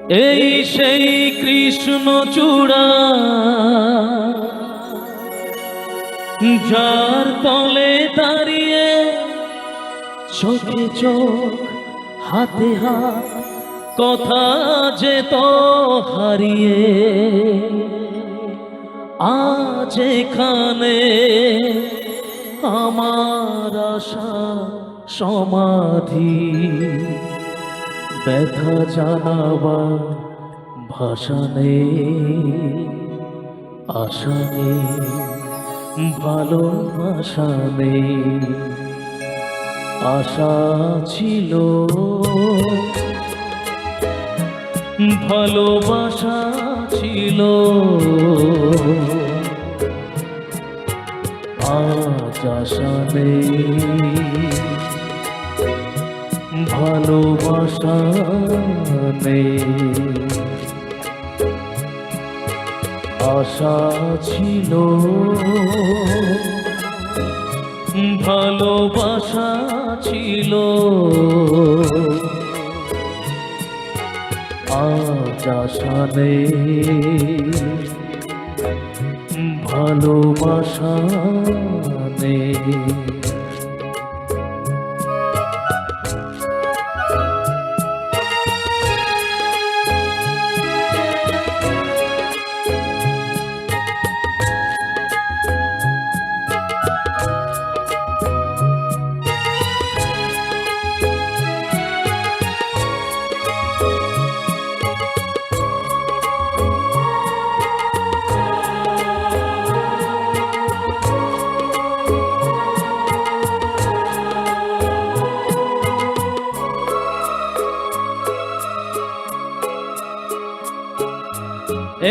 এই সেই কৃষ্ণ চূড়া যার তলে দাঁড়িয়ে চোখে চোখ হাতে হাত কথা যেত হারিয়ে আজ এখানে আমার আশা সমাধি ব্যথা জানাবার ভাষা নেই আশা নেই ভালোবাসা নেই আশা ছিল ভালোবাসা ছিল আজ আশা নেই ভালোবাসা নেই আশা ছিল ভালোবাসা ছিল আজ আশা নেই ভালোবাসা নেই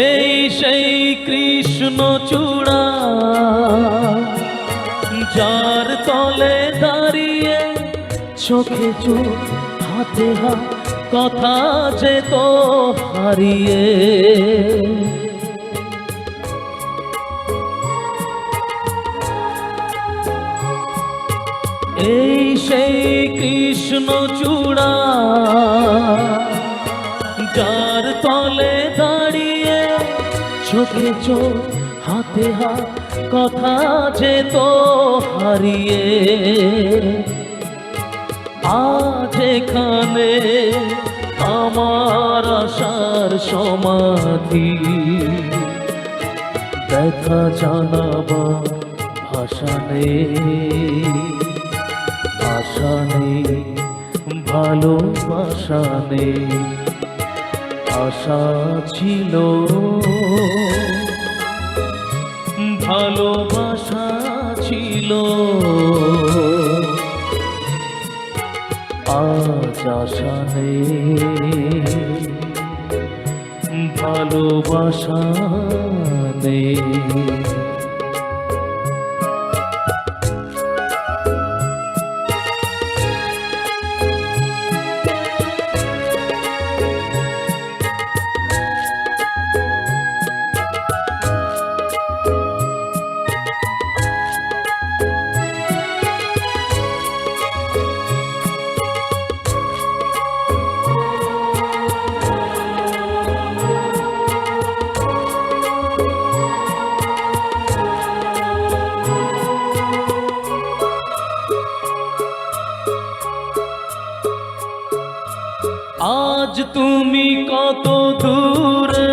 এই সেই কৃষ্ণ চূড়া যার তলে দাঁড়িয়ে চোখে চোখ হাতে হাত কথা যেত হারিয়ে এই সেই কৃষ্ণ চূড়া যার তলে দাঁড়িয়ে চোখে চোখ হাতে হাত কথা যেত হারিয়ে আজ এখানে আমার আশার সমাধি দেখা জানাবার ভাষা নেই আশা নেই ভালোবাসা নেই আশা ছিল ভালোবাসা ছিল আজ আশা নেই ভালোবাসা নেই আজ তুমি কত দূরে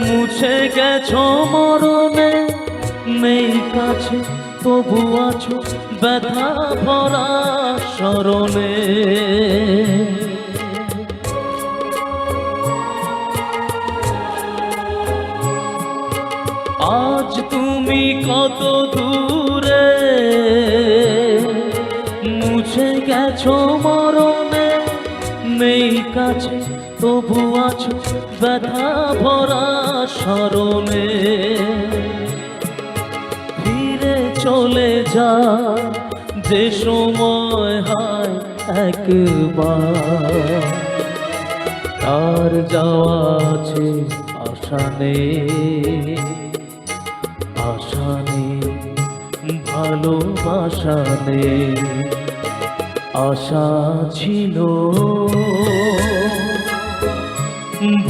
মুছে গেছো মরণে নেই কাছে তবু আছো ব্যথা ভরা স্মরণে আজ তুমি কত দূরে মুছে গেছো মরণে নেই কাছে তবু আছো ব্যথা ভরা স্মরণে ফিরে চলে যা যে সময় হয় একবার তার যাওয়া আছে আশা নেই আশা নেই ভালোবাসা নেই আশা ছিল,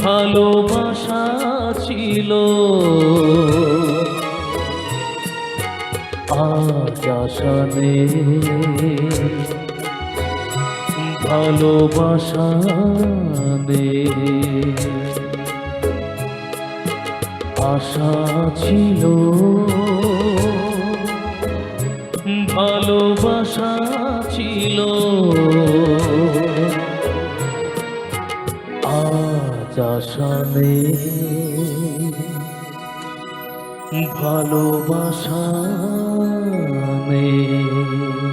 ভালোবাসা ছিল, আজ আশা নেই, ভালোবাসা নেই। আশা ছিল, ভালোবাসা ছিল, আজ আশা নেই, ভালোবাসা নেই।